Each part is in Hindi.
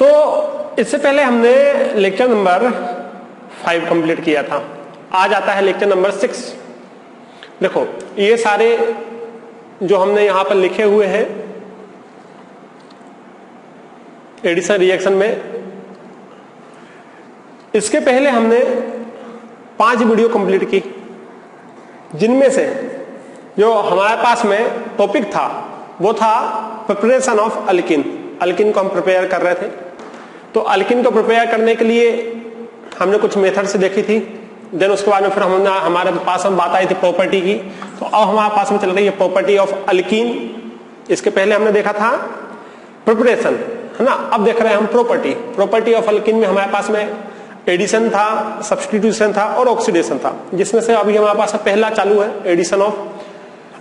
तो इससे पहले हमने लेक्चर नंबर 5 कंप्लीट किया था। आज आता है लेक्चर नंबर 6। देखो ये सारे जो हमने यहां पर लिखे हुए हैं एडिशन रिएक्शन में, इसके पहले हमने 5 वीडियो कंप्लीट की, जिनमें से जो हमारे पास में टॉपिक था वो था प्रिपरेशन ऑफ अल्किन। अल्किन को हम प्रिपेयर कर रहे थे, तो अल्किन को प्रिपेयर करने के लिए हमने कुछ मेथड से देखी थी। देन उसके बाद में फिर हमारे पास हम बात आई थी प्रॉपर्टी की, तो अब हमारे पास में चल रही है प्रॉपर्टी ऑफ अल्किन। इसके पहले हमने देखा था प्रिपरेशन, है ना। अब देख रहे हैं हम प्रॉपर्टी ऑफ अल्किन में हमारे पास में एडिशन था, सब्स्टिट्यूशन था और ऑक्सीडेशन था, जिसमें से अभी हमारे पास पहला चालू है एडिशन ऑफ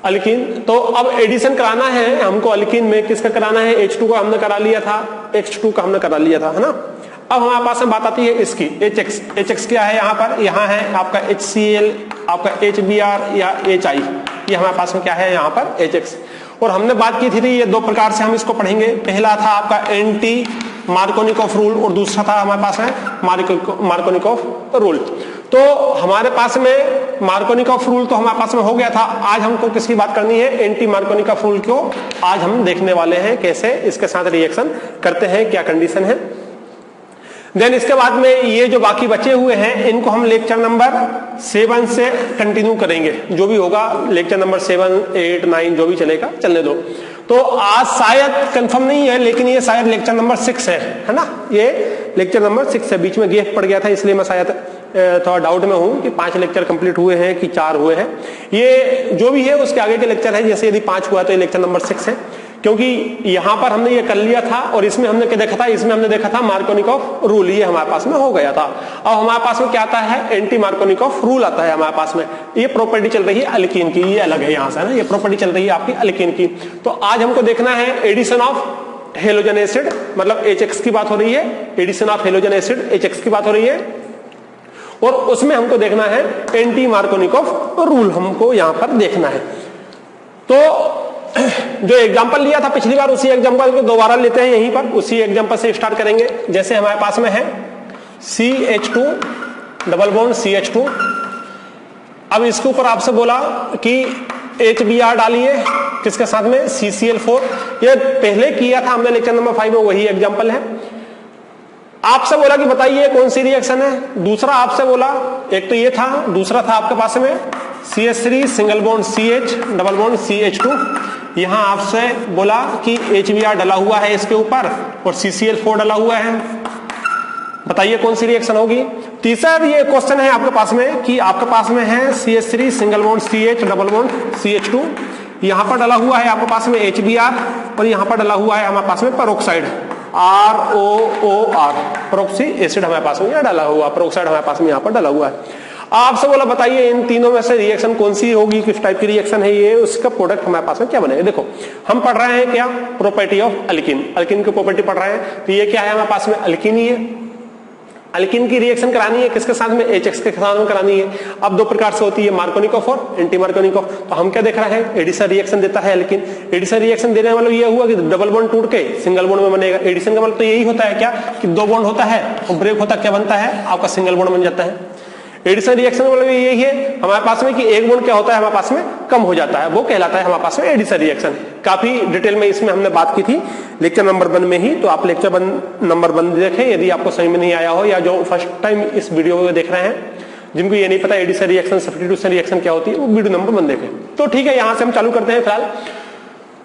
अल्किन। तो अब एडिशन कराना है हमको अल्किन में, किसका कराना है? H2 का हमने करा लिया था, H2 का हमने करा लिया था, है ना। अब हमारे पास में बात आती है इसकी HX क्या है यहाँ पर? यहाँ है आपका HCl, आपका HBr या HI, ये हमारे पास में क्या है यहाँ पर? HX। और हमने बात की थी ये 2 प्रकार से हम इसको पढ़ेंगे। पहला था आपका एंटी मार्कोनिकॉफ रूल और दूसरा था हमारे पास में मार्कोनिकॉफ रूल। तो हमारे पास में मार्कोनिकॉफ रूल तो हमारे पास में हो गया था। आज हमको किसकी बात करनी है? एंटी मार्कोनिकॉफ रूल को आज हम देखने वाले हैं, कैसे इसके साथ रिएक्शन करते हैं, क्या कंडीशन है। देन इसके बाद में ये जो बाकी बचे हुए हैं इनको हम लेक्चर नंबर 7 से कंटिन्यू करेंगे। जो भी होगा लेक्चर नंबर 7, 8, 9 जो भी चलेगा चलने दो। तो आज शायद कंफर्म नहीं है, लेकिन ये शायद लेक्चर नंबर 6 है ना। ये लेक्चर नंबर 6 है, बीच में गैप पड़ गया था, इसलिए मैं शायद थोड़ा डाउट में हूं कि 5 लेक्चर कंप्लीट हुए हैं कि 4 हुए हैं। ये जो भी है उसके आगे के लेक्चर है, जैसे यदि 5 हुआ तो ये लेक्चर नंबर 6 है, क्योंकि यहां पर हमने ये कर लिया था और इसमें हमने क्या देखा था? इसमें हमने देखा था मार्कोनिकॉफ रूल, ये हमारे पास में हो गया था। अब हमारे पास में क्या आता है? एंटी मार्कोनिकॉफ रूल आता है हमारे पास में। ये प्रॉपर्टी चल रही है अल्कीन की, ये अलग है यहां से, ना। ये प्रॉपर्टी चल रही है आपकी अल्कीन की। तो आज हमको देखना है एडिशन ऑफ हेलोजन एसिड, मतलब HX की बात हो रही है। Addition of halogen acid HX की बात हो रही है, और उसमें हमको देखना है एंटी मार्कोनिकॉफ रूल, हमको यहां पर देखना है। तो जो एग्जांपल लिया था पिछली बार, उसी एग्जांपल को दोबारा लेते हैं यहीं पर, उसी एग्जांपल से स्टार्ट करेंगे। जैसे हमारे पास में है CH2 डबल बॉन्ड CH2। अब इसके ऊपर आपसे बोला कि HBr डालिए, किसके साथ में? CCl4। ये पहले किया था हमने लेक्चर नंबर 5 में, वही एग्जांपल है। आपसे बोला कि बताइए कौन सी रिएक्शन है। दूसरा आपसे बोला, एक तो ये था, दूसरा था आपके पास में CH3 single bond CH double bond CH2। यहां आपसे बोला कि HBr डला हुआ है इसके ऊपर और CCl4 डला हुआ है, बताइए कौन सी रिएक्शन होगी। तीसरा ये क्वेश्चन है आपके पास में कि आपके पास में है CH3 single bond CH double bond CH2। यहां पर डला हुआ है आपके पास में HBr और यहां पर डला हुआ है हमारे पास में पेरोक्साइड ROOR, पेरोक्सी एसिड हमारे पास में यहां डाला हुआ, पेरोक्साइड हमारे पास में यहां पर डाला हुआ है। आपसे बोला बताइए इन तीनों में से रिएक्शन कौन सी होगी, किस टाइप की रिएक्शन है ये, उसका प्रोडक्ट हमारे पास में क्या बनेगा। देखो हम पढ़ रहे हैं क्या? प्रॉपर्टी ऑफ अल्किन, अल्किन की प्रॉपर्टी पढ़ रहे हैं। तो ये क्या है हमारे पास में? अल्किन ही है। अल्किन की रिएक्शन करानी है किसके साथ में? HX के साथ में करानी है। अब 2 प्रकार से होती है, मार्कोनिकॉफ और एंटी मार्कोनिकॉफ। तो हम क्या देख रहे हैं? एडिशन रिएक्शन देता है अल्किन। एडिशन रिएक्शन देने का मतलब ये हुआ कि डबल बॉन्ड टूट के सिंगल बॉन्ड में बनेगा। एडिशन का मतलब तो यही होता है क्या कि 2 बॉन्ड होता है और ब्रेक होता क्या बनता है? आपका सिंगल बॉन्ड बन जाता है। एडिशन रिएक्शन मतलब यही है हमारे पास में कि एक बॉन्ड क्या होता है हमारे पास में? कम हो जाता है, वो कहलाता है हमारे पास में एडिशन रिएक्शन। काफी डिटेल में इसमें हमने बात की थी लेक्चर नंबर 1 में ही, तो आप लेक्चर नंबर 1 देखें यदि आपको समझ में नहीं आया हो, या जो फर्स्ट टाइम इस वीडियो को देख रहे हैं जिनको ये नहीं पता एडिशन रिएक्शन सब्स्टिट्यूशन रिएक्शन क्या होती है, वो वीडियो नंबर 1 देखें। तो ठीक है, यहां से हम चालू करते हैं फिलहाल।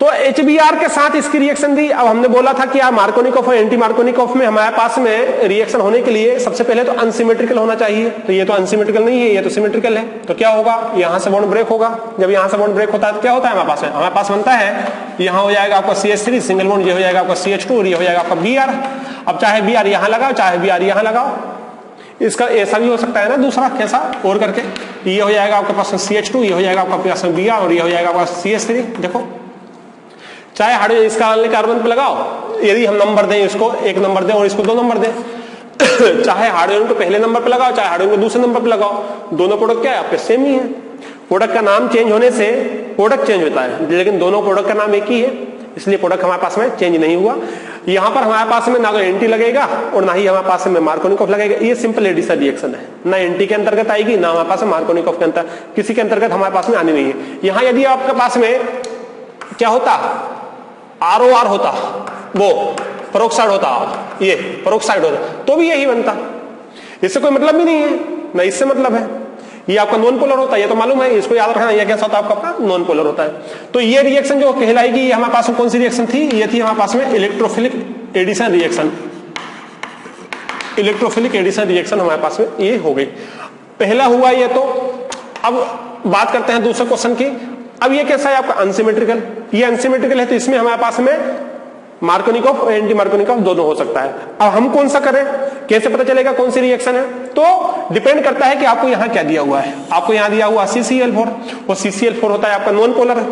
तो HBr के साथ इसकी रिएक्शन दी। अब हमने बोला था कि आप मार्कोनिकॉफ और एंटी मार्कोनिकॉफ में हमारे पास में रिएक्शन होने के लिए सबसे पहले तो अनसिमेट्रिकल होना चाहिए। तो ये तो अनसिमेट्रिकल नहीं है, ये तो सिमेट्रिकल है। तो क्या होगा? यहां से बॉन्ड ब्रेक होगा। जब यहां से बॉन्ड ब्रेक होता है तो क्या होता है हमारे पास में? हमारे पास बनता है, यहां हो जाएगा आपका CH3 सिंगल बॉन्ड, ये हो जाएगा आपका CH2 और ये हो जाएगा आपका Br। अब चाहे Br यहां लगाओ चाहे Br यहां लगाओ, इसका ऐसा भी हो सकता है ना, दूसरा कैसा और करके, ये हो जाएगा आपके पास CH2, ये हो जाएगा आपका पास में Br और ये हो जाएगा आपका CH3। देखो चाहे हाइड्रोजन इसका कार्बन पे लगाओ, यदि हम नंबर दें इसको 1 नंबर दें और इसको 2 नंबर दें चाहे हाइड्रोजन को पहले नंबर पे लगाओ चाहे हाइड्रोजन को दूसरे नंबर पे लगाओ, दोनों प्रोडक्ट क्या है आपके? सेम ही है। प्रोडक्ट का नाम चेंज होने से प्रोडक्ट चेंज होता है, लेकिन दोनों प्रोडक्ट का नाम एक ही है, इसलिए प्रोडक्ट हमारे पास में चेंज नहीं हुआ। यहां पर हमारे पास में ना तो एंटी लगेगा और ना ही हमारे पास में मार्कोनिकॉफ लगेगा। ये सिंपल एडिशन रिएक्शन है, ना एंटी के अंतर्गत आएगी ना हमारे पास में मार्कोनिकॉफ के अंतर किसी के अंतर्गत हमारे पास में आने नहीं है। यहां यदि आपके पास में क्या होता, ROR होता, वो पेरोक्साइड होता, ये पेरोक्साइड होता, तो भी यही बनता। इससे कोई मतलब भी नहीं है, ना इससे मतलब है। ये आपका नॉन पोलर होता है, ये तो मालूम है, इसको याद रखना। ये कैसा होता है आपका नॉन पोलर होता है। तो ये रिएक्शन जो कहलाएगी, ये हमारे पास में कौन सी रिएक्शन थी? ये थी हमारे पास में electrophilic addition reaction. Electrophilic addition reaction हमारे पास में ये हो गई। पहला हुआ ये। तो अब बात करते हैं दूसरे क्वेश्चन की। अब ये कैसा है आपका अनसिमेट्रिकल। ये अनसिमेट्रिकल है तो इसमें हमारे पास में मार्कोनिकॉफ और एंटी मार्कोनिकॉफ दोनों हो सकता है। अब हम कौन सा करें, कैसे पता चलेगा कौन सी रिएक्शन है? तो डिपेंड करता है कि आपको यहां क्या दिया हुआ है। आपको यहां दिया हुआ CCl4 और CCl4 होता है आपका नॉन पोलर।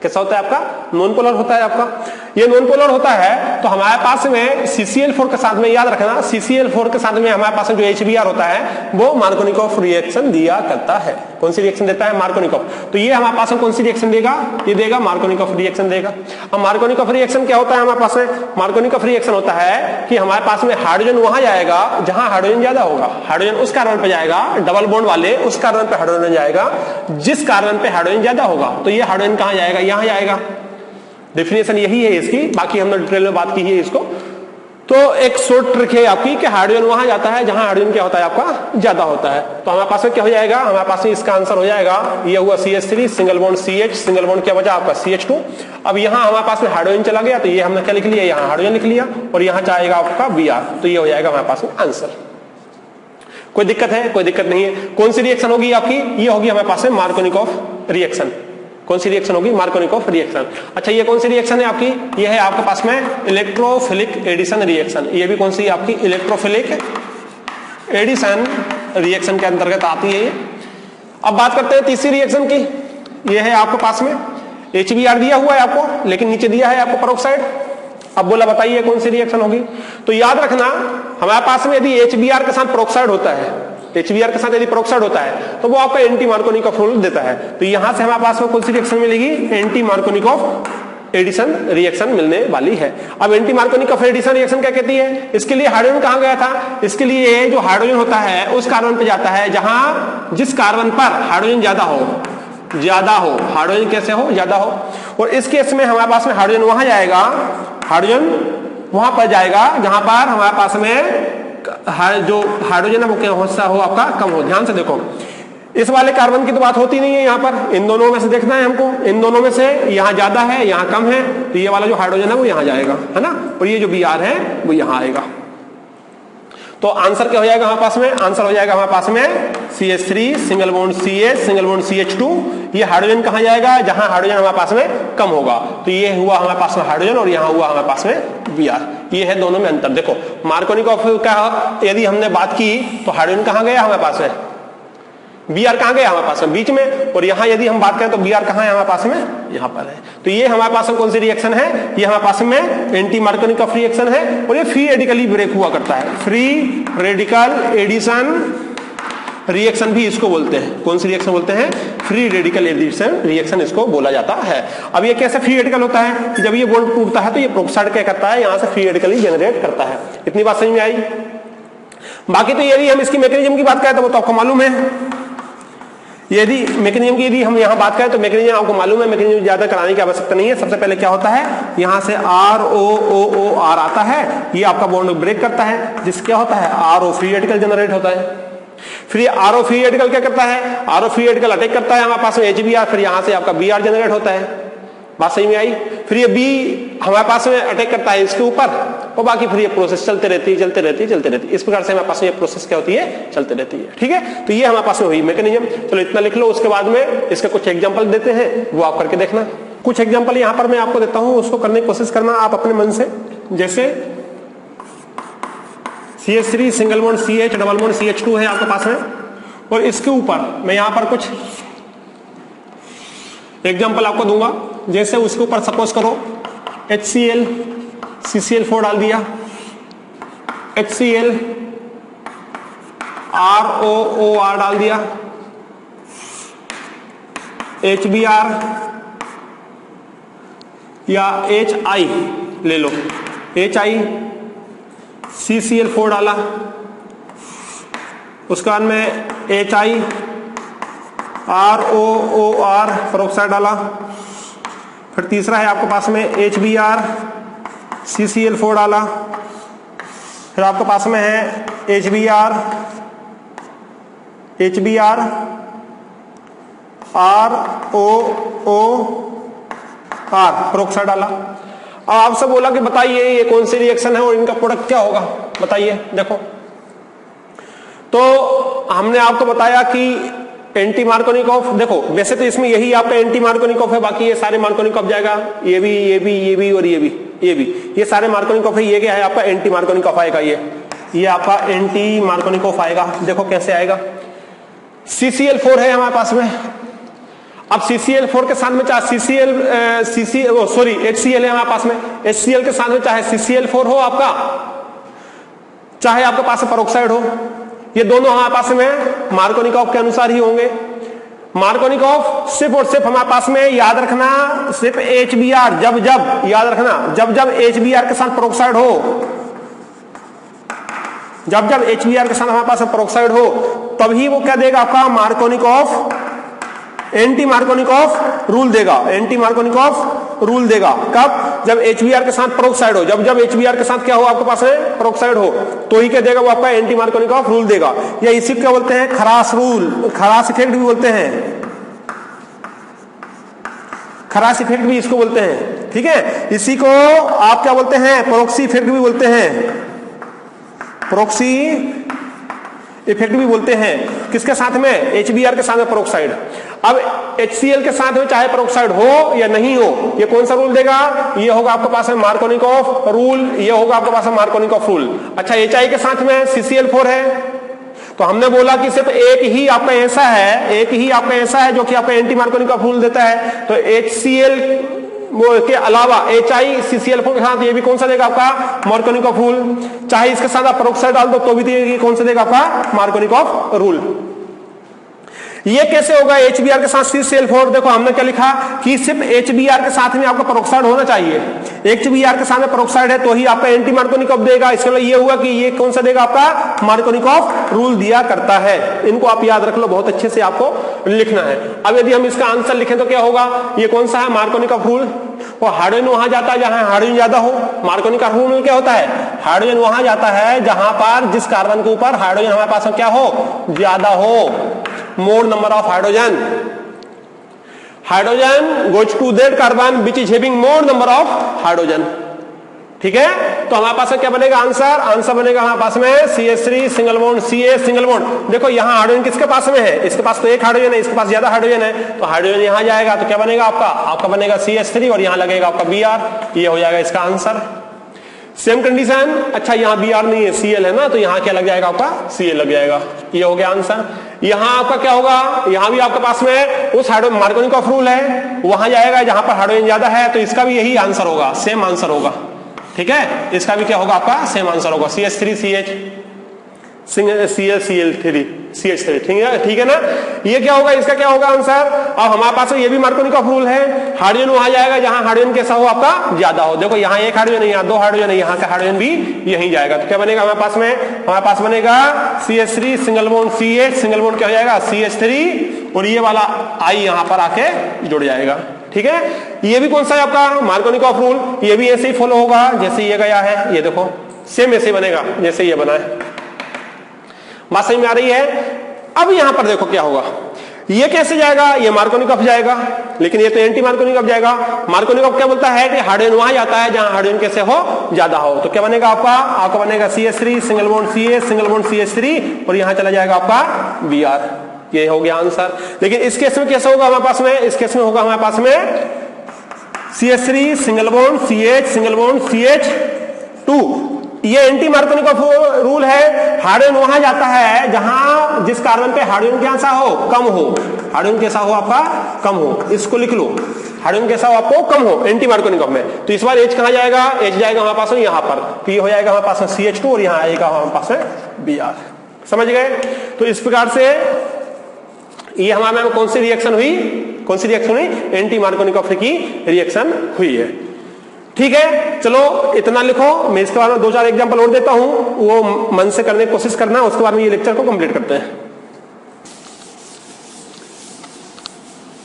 कैसा होता है आपका? नॉन पोलर होता है आपका। ये नॉन पोलर होता है तो हमारे पास में CCl4 के साथ में, याद रखना, CCl4 के साथ में हमारे पास जो HBr होता है वो मार्कोनिकॉफ रिएक्शन दिया करता है। कौन सी रिएक्शन देता है? मार्कोनिकॉफ। तो ये हमारे पास में कौन सी रिएक्शन देगा? ये देगा मार्कोनिकॉफ रिएक्शन देगा। अब मार्कोनिकॉफ रिएक्शन क्या होता है हमारे पास में? मार्कोनिकॉफ रिएक्शन होता है कि हमारे पास में हाइड्रोजन वहां जाएगा जहां हाइड्रोजन ज्यादा होगा। हाइड्रोजन उस कार्बन पे जाएगा, डबल बॉन्ड वाले उस कार्बन पे हाइड्रोजन जाएगा जिस कार्बन पे हाइड्रोजन ज्यादा होगा। तो ये हाइड्रोजन कहां जाएगा? यहां जाएगा। डेफिनेशन यही है इसकी, बाकी हमने डिटेल में बात की है इसको। तो एक शॉर्ट ट्रिक है आपकी कि हाइड्रोजन वहां जाता है जहां हाइड्रोजन क्या होता है आपका ज्यादा होता है। तो हमारे पास में क्या हो जाएगा? हमारे पास में इसका आंसर हो जाएगा, ये हुआ CH3 single bond CH, single bond क्या बचा आपका CH2। अब यहां हमारे पास में हाइड्रोजन चला गया तो ये हमने क्या लिख लिया? यहां हाइड्रोजन लिख लिया और यहां जाएगा आपका Br। तो ये हो जाएगा हमारे पास में आंसर। कोई दिक्कत है? कोई दिक्कत नहीं है। कौन सी रिएक्शन होगी आपकी? ये होगी हमारे पास में मार्कोनिकॉफ रिएक्शन। कौन सी रिएक्शन होगी? Markovnikov reaction. अच्छा, ये कौन सी रिएक्शन है आपकी? ये है आपके पास में इलेक्ट्रोफिलिक एडिशन रिएक्शन। ये भी कौन सी आपकी? इलेक्ट्रोफिलिक एडिशन रिएक्शन के अंतर्गत आती है। अब बात करते हैं तीसरी रिएक्शन की। ये है आपके पास में HBr दिया हुआ है आपको, लेकिन नीचे दिया है आपको पेरोक्साइड। अब बोला बताइए कौन सी रिएक्शन होगी? तो याद रखना, हमारे पास में यदि HBr के साथ पेरोक्साइड होता है, HBr के साथ यदि पेरोक्साइड होता है तो वो आपका एंटी मार्कोनिकॉफ रोल देता है। तो यहां से हमारे पास में कौन सी रिएक्शन मिलेगी? एंटी मार्कोनिकॉफ एडिशन रिएक्शन मिलने वाली है। अब एंटी मार्कोनिकॉफ एडिशन रिएक्शन क्या कहती है? इसके लिए हाइड्रोजन कहां गया था? इसके लिए जो हाइड्रोजन होता है उस कार्बन पे जाता है जहां जिस कार्बन पर हाइड्रोजन ज्यादा हो। हाइड्रोजन कैसे हो? ज्यादा हो। और इस केस में हमारे पास में हाइड्रोजन वहां जाएगा, हाइड्रोजन वहां पर जाएगा जहां पर हमारे पास में जो हाइड्रोजन है वो क्या हो आपका कम हो। ध्यान से देखो, इस वाले कार्बन की तो बात होती नहीं है यहां पर। इन दोनों में से देखना है हमको, इन दोनों में से यहां ज्यादा है यहां कम है, तो ये वाला जो हाइड्रोजन है वो यहां जाएगा, है ना, और ये जो Br है वो यहां आएगा। तो आंसर क्या हो जाएगा हमारे पास में? आंसर हो जाएगा हमारे पास में CH3 single bond CH single bond CH2। ये हाइड्रोजन कहां जाएगा? जहां हाइड्रोजन हमारे पास में कम होगा। तो ये हुआ हमारे पास में हाइड्रोजन और यहां हुआ हमारे पास में Br। ये है दोनों में अंतर। देखो, मार्कोनिकॉफ का यदि हमने बात की तो हाइड्रोजन कहां गया हमारे पास में? Br कहां गया हमारे पास में? बीच में। और यहां यदि हम बात करें तो Br कहां है हमारे पास में? यहां पर है। तो ये हमारे पास में कौन सी रिएक्शन है? ये हमारे पास में एंटी मार्कोनिकॉफ रिएक्शन है और ये फ्री रेडिकली ब्रेक हुआ करता है। फ्री रेडिकल एडिशन रिएक्शन भी इसको बोलते हैं। कौन सी रिएक्शन बोलते हैं? फ्री रेडिकल एडिशन रिएक्शन इसको बोला जाता है। अब ये कैसे फ्री रेडिकल होता है? जब ये बॉन्ड टूटता है तो ये पेरोक्साइड क्या करता है? यहां से फ्री रेडिकल जनरेट करता है। इतनी बात समझ में आई? बाकी तो यदि हम इसकी मैकेनिज्म की बात करें तो वो तो आपको मालूम है। यदि मैकेनिज्म की यदि हम यहां बात करें तो मैकेनिज्म आपको मालूम है, मैकेनिज्म ज्यादा कराने की आवश्यकता नहीं है। सबसे पहले क्या होता है? यहां से ROOR आता है, ये आपका बॉन्ड ब्रेक करता है, जिससे क्या होता है? RO फ्री रेडिकल जनरेट होता है। फिर RO फ्री रेडिकल क्या करता है? RO फ्री रेडिकल अटैक करता है हमारे पास में HBr, फिर यहां से आपका Br जनरेट होता है। बात सही में आई? फिर ये B हमारे पास में अटैक करता है इसके ऊपर और बाकी फिर ये प्रोसेस चलते रहती है। इस प्रकार से हमारे पास में ये प्रोसेस क्या होती है? चलते रहती है। ठीक है, तो ये हमारे पास में हुई मैकेनिज्म। चलो इतना लिख लो, उसके बाद में इसके कुछ एग्जांपल देते हैं, वो आप करके देखना। कुछ एग्जांपल यहां पर मैं आपको देता हूं, उसको करने की कोशिश करना आप अपने मन से। जैसे CH3 single bond CH double bond CH2 है आपके पास में, और इसके ऊपर मैं यहां पर कुछ एग्जांपल आपको दूंगा। जैसे उसके ऊपर सपोज करो HCl CCl4 डाल दिया, HCl ROOR डाल दिया, HBr या HI ले लो, HiCCl4 डाला, उसके बाद में HiROOR पेरोक्साइड डाला, फिर तीसरा है आपके पास में HBrCCl4 डाला, फिर आपके पास में है HBrROR पेरोक्साइड डाला। अब आपसे बोला कि बताइए ये कौन सी रिएक्शन है और इनका प्रोडक्ट क्या होगा, बताइए। देखो, तो हमने आपको बताया कि एंटी मार्कोनिकॉफ, देखो वैसे तो इसमें यही आपका एंटी मार्कोनिकॉफ है, बाकी ये सारे मार्कोनिकॉफ जाएगा, ये भी और ये भी, ये सारे मार्कोनिकॉफ है। ये क्या है आपका एंटी मार्कोनिकॉफ आएगा, ये आपका एंटी मार्कोनिकॉफ आएगा। देखो कैसे आएगा, CCl4 है हमारे पास में। अब CCl4 के साथ में चाहे HCl है हमारे पास में, HCl के साथ में चाहे CCl4 हो आपका, चाहे आपके पास पेरोक्साइड हो, ये दोनों हमारे पास में मार्कोनिकॉफ के अनुसार ही होंगे। मार्कोनिकॉफ सिर्फ और सिर्फ हमारे पास में याद रखना, सिर्फ HBr, जब याद रखना, जब HBr के साथ पेरोक्साइड हो, जब HBr के साथ हमारे पास पेरोक्साइड हो, तभी वो क्या देगा आपका मार्कोनिकॉफ, एंटी मार्कोनिकॉफ रूल देगा। एंटी मार्कोनिकॉफ रूल देगा कब, जब HBr के साथ पेरोक्साइड हो, जब HBr के साथ क्या हो आपके पास में पेरोक्साइड हो, तो ही क्या देगा वो आपका एंटी मार्कोनिकॉफ रूल देगा। या इसी क्या बोलते हैं, खरास रूल, खरास इफेक्ट भी बोलते हैं, खरास इफेक्ट भी इसको बोलते हैं, ठीक है। इसी को आप क्या बोलते हैं, प्रोक्सी इफेक्ट भी बोलते हैं, प्रोक्सी इफेक्ट भी बोलते हैं। किसके साथ में, HBr के साथ में पेरोक्साइड। अब HCl के साथ में चाहे पेरोक्साइड हो या नहीं हो, ये कौन सा रूल देगा, ये होगा आपके पास में मार्कोनिकॉफ रूल, ये होगा आपके पास में मार्कोनिकॉफ रूल। अच्छा, HI के साथ में CCl4 है, तो हमने बोला कि सिर्फ एक ही आपका ऐसा है जो कि आपका एंटी मार्कोनिकॉफ रूल देता है। तो HCl के अलावा HiCCl4 के साथ ये भी कौन सा देगा आपका मार्कोनिकॉफ रूल। चाहे इसके साथ आप पेरोक्साइड डाल दो तो भी ये कौन सा देगा आपका मार्कोनिकॉफ रूल। ये कैसे होगा HBr के साथ CCl4, देखो हमने क्या लिखा कि सिर्फ HBr के साथ में आपका पेरोक्साइड होना चाहिए। HBr के साथ में पेरोक्साइड है तो ही आपका एंटी मार्कोनिकॉफ देगा। इसके लिए ये हुआ कि ये कौन सा देगा आपका मार्कोनिकॉफ रूल दिया करता है। इनको आप याद रख लो, बहुत अच्छे से आपको लिखना है। अब यदि हम इसका आंसर लिखें तो क्या होगा, ये कौन सा है मार्कोनिकॉफ रूल, वो हाइड्रोजन वहां जाता है जहां हाइड्रोजन ज्यादा हो। मार्कोनिकॉफ रूल में क्या होता है, हाइड्रोजन वहां जाता है जहां पर जिस कार्बन के ऊपर हाइड्रोजन हमारे पास क्या हो, ज्यादा हो, more number of hydrogen goes to that carbon which is having more number of hydrogen। ठीक है, तो हमारे पास में क्या बनेगा आंसर बनेगा हमारे पास में CH3 single bond CH single bond. देखो यहाँ हाइड्रोजन किसके पास में है, इसके पास तो एक हाइड्रोजन है, इसके पास ज्यादा हाइड्रोजन है, तो हाइड्रोजन यहाँ जाएगा तो क्या बनेगा आपका बनेगा CH3 और यहाँ लगेगा आपका Br। ये हो जाएगा इसका आंसर। सेम कंडीशन, अच्छा यहाँ Br नहीं है Cl है ना, तो यहाँ क्या लग जाएगा आपका Cl लग जाएगा। ये हो गया आंसर। यहाँ आपका क्या होगा, यहाँ भी आपके पास में उस हाइड्रोजन मार्कोनिकॉफ रूल है, वहां जाएगा जहां पर हाइड्रोजन ज्यादा है, तो इसका भी यही आंसर होगा, सेम आंसर होगा। ठीक है, इसका भी क्या होगा आपका सेम आंसर होगा, CH3CH ClCl3 CH3। ठीक है ना, ये क्या होगा, इसका क्या होगा आंसर। अब हमारे पास ये भी मार्कोनिकॉफ रूल है, हाइड्रोजन वहां जाएगा जहां हाइड्रोजन कैसा हो आपका ज्यादा हो। देखो यहाँ एक हाइड्रोजन है, यहाँ दो हाइड्रोजन है, यहाँ का हाइड्रोजन भी यहीं जाएगा, तो क्या बनेगा हमारे पास बनेगा CH3 single bond CH single bond क्या हो जाएगा CH3 और ये वाला I यहाँ पर आके जुड़ जाएगा। ठीक है, ये भी कौन सा है आपका मार्कोनिकॉफ रूल, ये भी ऐसे ही फॉलो होगा जैसे ये गया है, ये देखो सेम ऐसे बनेगा जैसे ये बना है। बात समझ में आ रही है। अब यहां पर देखो क्या होगा, ये कैसे जाएगा, ये मार्कोनिकॉफ जाएगा, लेकिन ये तो एंटी मार्कोनिकॉफ जाएगा। मार्कोनिकॉफ क्या बोलता है कि हाइड्रोजन वहां जाता है जहां हाइड्रोजन कैसे हो ज्यादा हो, तो क्या बनेगा आपका बनेगा CH3 single bond CH single bond CH3 और यहां चला जाएगा आपका Br। ये हो गया आंसर। लेकिन इस केस में कैसे होगा हमारे पास में, इस केस में होगा हमारे पास में CH3 single bond CH single bond CH2। ये एंटी मार्कोनिकॉफ रूल है, हाइड्रोजन वहां जाता है जहां जिस कार्बन पे हाइड्रोजन कैसा हो कम हो, हाइड्रोजन कैसा हो आपका कम हो, इसको लिख लो, हाइड्रोजन कैसा हो आपको कम हो एंटी मार्कोनिकॉफ में। तो इस बार H कहां जाएगा, H जाएगा हमारे पास में यहाँ पर, P हो जाएगा हमारे पास में CH2 और यहाँ आएगा हमारे पास में Br। समझ गए। तो इस प्रकार से ये हमारे में कौन सी रिएक्शन हुई, एंटी मार्कोनिकॉफ की रिएक्शन हुई है। ठीक है, चलो इतना लिखो। मैं इसके बारे में 2-4 एग्जांपल और देता हूं, वो मन से करने की कोशिश करना, उसके बाद में ये लेक्चर को कंप्लीट करते हैं।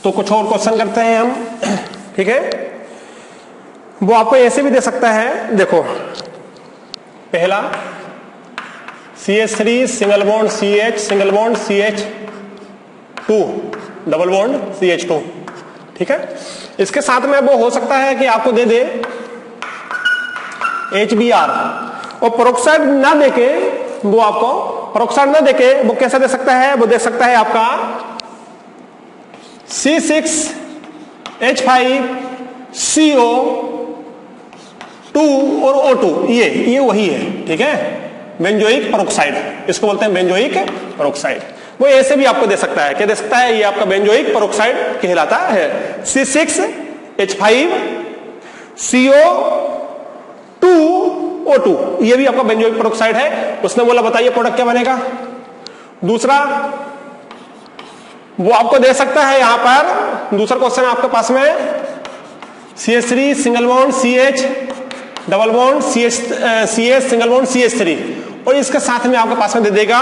तो कुछ और क्वेश्चन करते हैं हम, ठीक है। वो आपको ऐसे भी दे सकता है, देखो पहला CH3 single bond CH single bond CH2 double bond CH2, ठीक है। इसके साथ में वो हो सकता है कि आपको दे दे HBr, और पेरोक्साइड ना देके वो आपको पेरोक्साइड ना देके वो कैसा दे सकता है, वो दे सकता है आपका C6H5CO2 और O2, ये वही है, ठीक है, बेंजोइक पेरोक्साइड, इसको बोलते हैं बेंजोइक पेरोक्साइड। वो ऐसे भी आपको दे सकता है, क्या दे सकता है, ये आपका बेंजोइक पेरोक्साइड कहलाता है। C6H5CO2O2, ये भी आपका बेंजोइक पेरोक्साइड है। उसने बोला बताइए प्रोडक्ट क्या बनेगा। दूसरा वो आपको दे सकता है, यहां पर दूसरा क्वेश्चन आपके पास में CH3 single bond CH double bond CH single bond CH3, और इसके साथ में आपके पास में दे देगा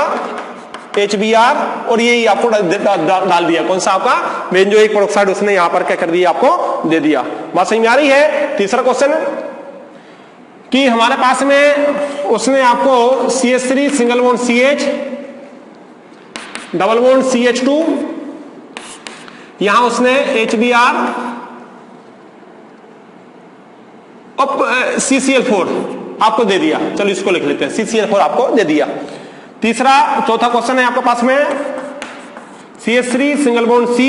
HBr, और ये आपको डाल दिया कौन सा आपका बेंजोइक पेरोक्साइड, उसने यहां पर क्या कर दिया, आपको दे दिया। बात समझ में आ रही है। तीसरा क्वेश्चन कि हमारे पास में उसने आपको CH3 single bond CH double bond CH2, यहां उसने HBr और CCl4 आपको दे दिया। चलो इसको लिख लेते हैं, CCl4 आपको दे दिया। चौथा क्वेश्चन है आपके पास में CH3 सिंगल बॉन्ड C,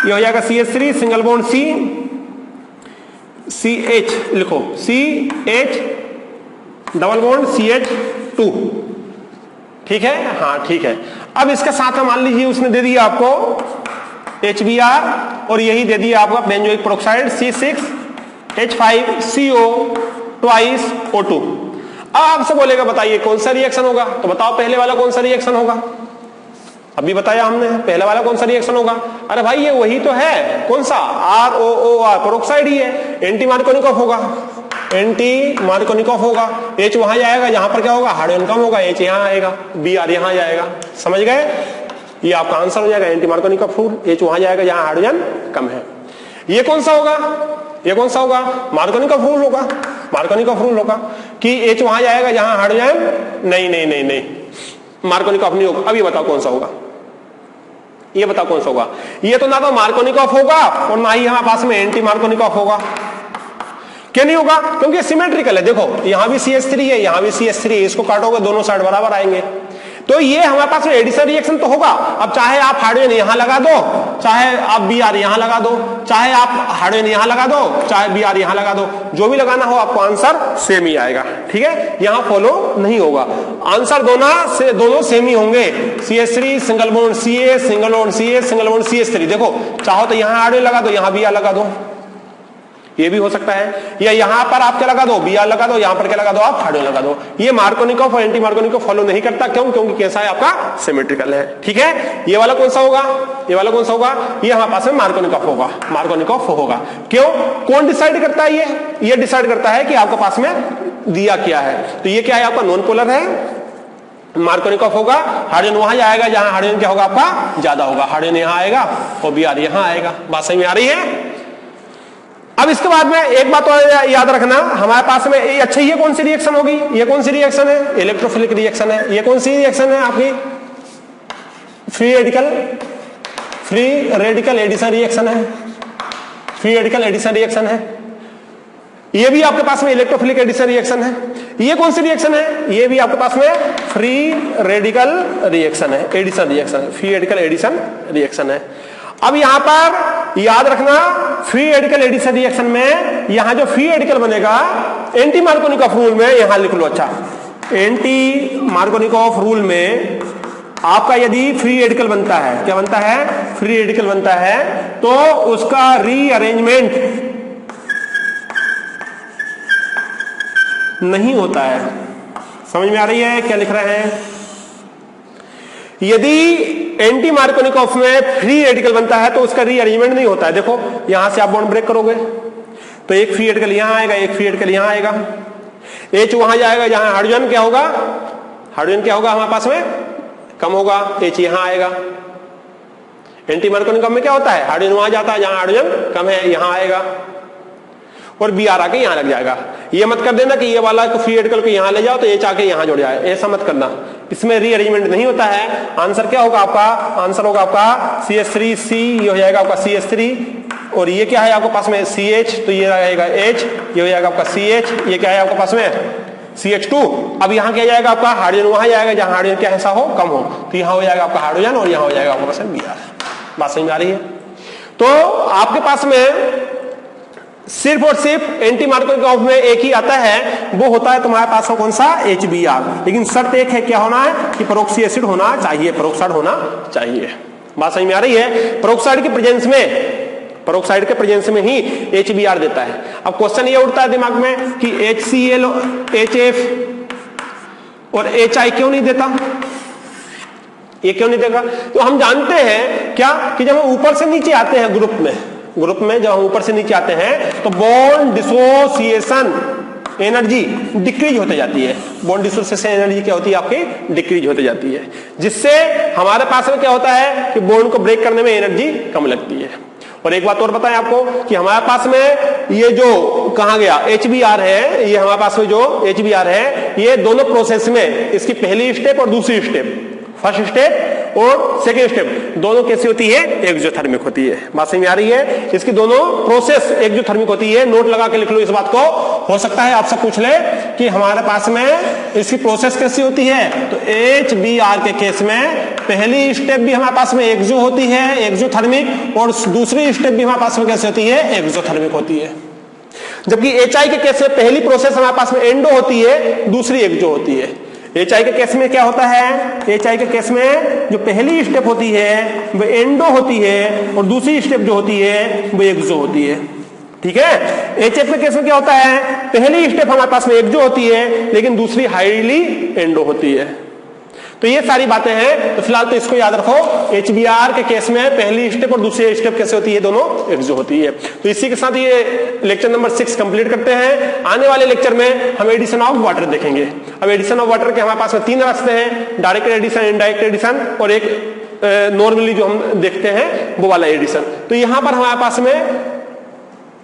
ये हो जाएगा CH3 single bond C CH लिखो, CH डबल बॉन्ड CH2, ठीक है, हाँ ठीक है। अब इसके साथ में मान लीजिए उसने दे दिया आपको HBr, और यही दे दिया आपका बेंजोइक पेरोक्साइड C6H5CO2O2। अब आपसे बोलेगा बताइए कौन सा रिएक्शन होगा, तो बताओ पहले वाला कौन सा रिएक्शन होगा। अभी बताया हमने पहले वाला कौन सा रिएक्शन होगा। अरे भाई ये वही तो है, कौन सा, ROOR पेरोक्साइड ही है, एंटी मार्कोनिकॉफ होगा, एंटी मार्कोनिकॉफ होगा। H वहां जाएगा जहां पर क्या होगा, हाइड्रोजन कम होगा, H यहां आएगा, Br यहां जाएगा। समझ गए, ये आपका आंसर हो जाएगा एंटी मार्कोनिकॉफ रूल। H वहां जाएगा जहां हाइड्रोजन कम है। ये कौन सा होगा, ये कौन सा होगा, मार्कोनिकॉफ रूल होगा, मार्कोनिकॉफ रूल होगा कि H वहां जाएगा जहां हाइड्रोजन नहीं, मार्कोनिकॉफ नहीं होगा। अब ये बताओ कौन सा होगा, ये बताओ कौन सा होगा। ये तो ना तो मार्कोनिकॉफ होगा और ना ही हमारे पास में एंटी मार्कोनिकॉफ होगा। क्यों नहीं होगा, क्योंकि सिमेट्रिकल है। देखो यहां भी CH3 है, यहां भी CH3 है, इसको काटोगे दोनों साइड बराबर आएंगे, तो ये हमारे पास में एडिशन रिएक्शन तो होगा। अब चाहे आप हाइड्रोजन यहां लगा दो, चाहे आप Br यहां लगा दो, चाहे आप हाइड्रोजन यहां लगा दो, चाहे Br यहां लगा दो, जो भी लगाना हो आपको आंसर सेम ही आएगा, ठीक है। यहां फॉलो नहीं होगा, आंसर दोनों सेम ही होंगे। CH3 single bond CH single bond CH single bond CH3, देखो चाहो तो यहां हाइड्रोजन लगा दो, यहां Br लगा दो, ये भी हो सकता है, या यहां पर आप क्या लगा दो, Br लगा दो, यहां पर क्या लगा दो, आप हाइड्रोजन लगा दो। ये मार्कोनिकॉफ और एंटी मार्कोनिकॉफ फॉलो नहीं करता, क्यों, क्योंकि कैसा है आपका सिमेट्रिकल है, ठीक है। ये वाला कौन सा होगा, ये वाला कौन सा होगा, ये हमारे पास में मार्कोनिकॉफ होगा, मार्कोनिकॉफ होगा। क्यों, कौन डिसाइड करता है, ये डिसाइड करता है कि आपके पास में दिया क्या है। तो ये क्या है, आपका नॉन पोलर है, मार्कोनिकॉफ होगा, हाइड्रोजन वहां जाएगा जहां हाइड्रोजन क्या होगा, आपका ज्यादा होगा, हाइड्रोजन यहां आएगा और Br यहां आएगा। बात समझ में आ रही है। अब इसके बाद में एक बात और याद रखना, हमारे पास में अच्छा ये कौन सी रिएक्शन होगी, ये कौन सी रिएक्शन है, इलेक्ट्रोफिलिक रिएक्शन है। ये कौन सी रिएक्शन है आपकी, फ्री रेडिकल एडिशन रिएक्शन है, फ्री रेडिकल एडिशन रिएक्शन है। ये भी आपके पास में इलेक्ट्रोफिलिक एडिशन रिएक्शन है। ये कौन सी रिएक्शन है, ये भी आपके पास में फ्री रेडिकल रिएक्शन है, एडिशन रिएक्शन है, फ्री रेडिकल एडिशन रिएक्शन है। अब यहां पर याद रखना, फ्री रेडिकल एडिशन रिएक्शन में यहां जो फ्री रेडिकल बनेगा, एंटी मार्कोनिकॉफ रूल में यहां लिख लो, अच्छा एंटी मार्कोनिकॉफ रूल में आपका यदि फ्री रेडिकल बनता है, क्या बनता है, फ्री रेडिकल बनता है, तो उसका रीअरेंजमेंट नहीं होता है। समझ में आ रही है क्या लिख रहे हैं। यदि एंटी मार्कोनिकॉफ में फ्री रेडिकल बनता है तो उसका रीअरेंजमेंट नहीं होता है। देखो यहां से आप बॉन्ड ब्रेक करोगे तो एक फ्री रेडिकल यहां आएगा, एक फ्री रेडिकल यहां आएगा। H वहां जाएगा जहां हाइड्रोजन क्या होगा, हाइड्रोजन क्या होगा हमारे पास में कम होगा, H यहां आएगा। एंटी मार्कोनिकम में क्या होता है, हाइड्रोजन वहां जाता है जहां हाइड्रोजन कम है, यहां आएगा और Br आके यहां लग जाएगा। ये मत कर देना कि ये वाला को फ्री रेडिकल को यहां ले जाओ तो H आके यहां जुड़ जाए, ऐसा मत करना, इसमें रीअरेंजमेंट नहीं होता है। आंसर क्या होगा आपका, आंसर होगा आपका CH3C, ये हो जाएगा आपका CH3 और ये क्या है आपके पास में CH, तो ये रहेगा H, ये हो जाएगा आपका CH, ये क्या है आपके पास में CH2। अब यहां क्या जाएगा आपका, हाइड्रोजन वहां जाएगा जहां हाइड्रोजन क्या ऐसा हो कम हो, तो यहां हो जाएगा आपका हाइड्रोजन और यहां हो जाएगा आपका पास में Br। बात समझ में आ रही है? तो आपके पास में सिर्फ और सिर्फ एंटी मार्कोनिकम में एक ही आता है, वो होता है तुम्हारे पास में कौन सा, HBr। लेकिन शर्त एक है, क्या होना है कि पेरोक्सी एसिड होना चाहिए, पेरोक्साइड होना चाहिए। बात समझ में आ रही है? पेरोक्साइड के प्रेजेंस में, पेरोक्साइड के प्रेजेंस में ही HBr देता है। अब क्वेश्चन ये उठता है दिमाग में कि HCl, HF और HI क्यों नहीं देता, ये क्यों नहीं देगा? तो हम जानते हैं क्या कि जब हम ऊपर से नीचे आते हैं ग्रुप में जब हम ऊपर से नीचे आते हैं तो बॉन्ड डिसोसिएशन एनर्जी डिक्रीज होते जाती है। बॉन्ड डिसोसिएशन एनर्जी क्या होती है आपकी, डिक्रीज होते जाती है, जिससे हमारे पास में क्या होता है कि बॉन्ड को ब्रेक करने में एनर्जी कम लगती है। और एक बात और बताएं आपको कि हमारे पास में ये जो कहा गया HBr है, ये हमारे पास में जो HBr है, ये दोनों प्रोसेस में इसकी पहली स्टेप और दूसरी स्टेप, फर्स्ट स्टेप और सेकेंड स्टेप दोनों कैसी होती है, एक्सोथर्मिक होती है। बात समझ में आ रही है? इसकी दोनों प्रोसेस एक्सोथर्मिक होती है। नोट लगा के लिख लो इस बात को, हो सकता है आपसे पूछ ले कि हमारे पास में इसकी प्रोसेस कैसी होती है, तो HBr के केस में पहली स्टेप भी हमारे पास में एक्सो होती है, एक्सोथर्मिक, और दूसरी स्टेप भी हमारे पास में कैसी होती है, एक्सोथर्मिक होती है। जबकि HI के केस में पहली प्रोसेस हमारे पास में एंडो होती है, दूसरी एक्सो होती है। HI के केस में क्या होता है, HI के केस में जो पहली स्टेप होती है वो एंडो होती है और दूसरी स्टेप जो होती है वो एक्सो होती है। ठीक है? HF के केस में क्या होता है, पहली स्टेप हमारे पास में एक्सो होती है लेकिन दूसरी हाईली एंडो होती है। तो ये सारी बातें हैं, तो फिलहाल तो इसको याद रखो, HBr के केस में पहली स्टेप और दूसरी स्टेप कैसे होती है, दोनों एक्सो होती है। तो इसी के साथ ये लेक्चर नंबर 6 कंप्लीट करते हैं। आने वाले लेक्चर में हम एडिशन ऑफ वाटर देखेंगे। अब एडिशन ऑफ वाटर के हमारे पास में 3 रास्ते हैं, डायरेक्ट एडिशन, इनडायरेक्ट एडिशन और एक नॉर्मली जो हम देखते हैं वो वाला एडिशन। तो यहां पर हमारे पास में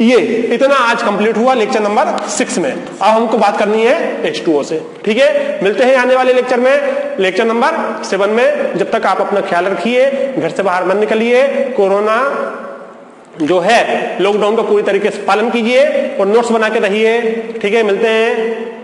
ये इतना आज कंप्लीट हुआ लेक्चर नंबर 6 में। अब हमको बात करनी है H2O से। ठीक है, मिलते हैं आने वाले लेक्चर में, लेक्चर नंबर 7 में। जब तक आप अपना ख्याल रखिए, घर से बाहर मत निकलिए, कोरोना जो है लॉकडाउन का पूरी तरीके से पालन कीजिए और नोट्स बना के रहिए। ठीक है, मिलते हैं।